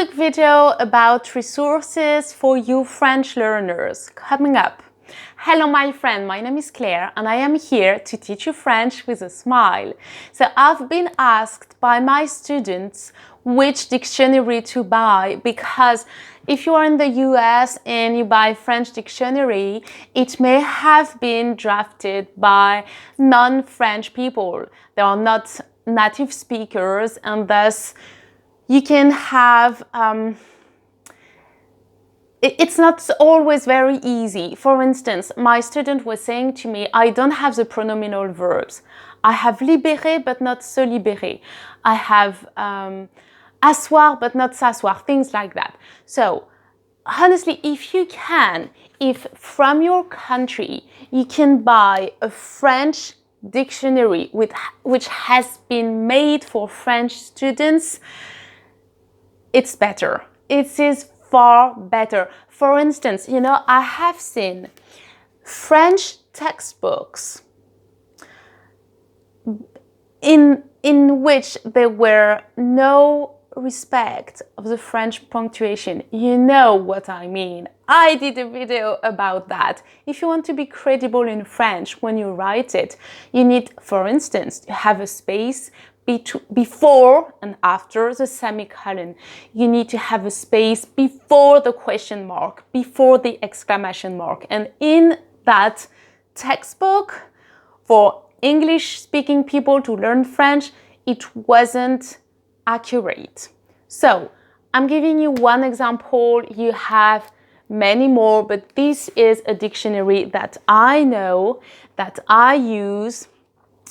quick video about resources for you French learners coming up. Hello my friend, my name is Claire and I am here to teach you French with a smile. So I've been asked by my students which dictionary to buy, because if you are in the US and you buy French dictionary, it may have been drafted by non-French people. They are not native speakers, and thus you can have it's not always very easy. For instance, my student was saying to me, I don't have the pronominal verbs. I have libéré but not se libérer. I have asseoir but not s'asseoir, things like that. So honestly, if from your country you can buy a French dictionary which has been made for French students, it's better. It is far better. For instance, I have seen French textbooks in which there were no respect of the French punctuation. You know what I mean. I did a video about that. If you want to be credible in French when you write it, you need, for instance, to have a space before and after the semicolon. You need to have a space before the question mark, before the exclamation mark. And in that textbook for English-speaking people to learn French, it wasn't accurate. So I'm giving you one example. You have many more, but this is a dictionary that I know, that I use.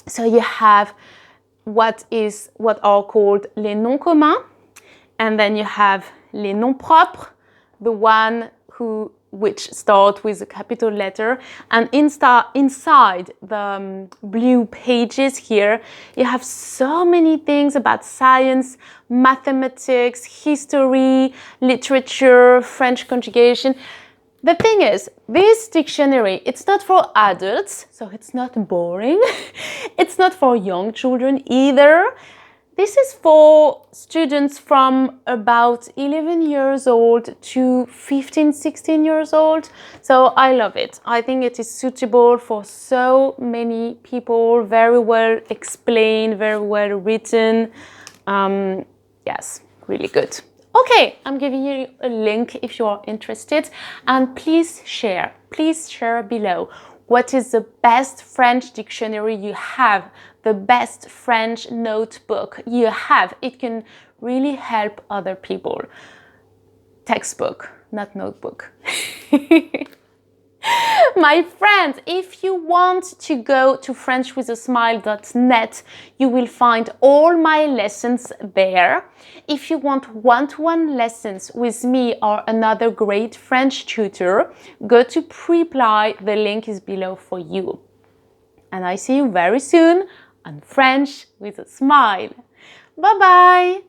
So you have what are called les noms communs, and then you have les noms propres, the one which start with a capital letter, and inside the blue pages here you have so many things about science, mathematics, history, literature, French conjugation. The thing is, this dictionary, it's not for adults, so it's not boring. It's not for young children either. This is for students from about 11 years old to 15, 16 years old. So I love it. I think it is suitable for so many people, very well explained, very well written. Yes, really good. Okay, I'm giving you a link if you are interested, and please share below what is the best French dictionary you have, the best French notebook you have. It can really help other people. Textbook, not notebook. My friends, if you want to go to frenchwithasmile.net, you will find all my lessons there. If you want one-to-one lessons with me or another great French tutor, go to Preply, the link is below for you. And I see you very soon on French with a Smile. Bye-bye!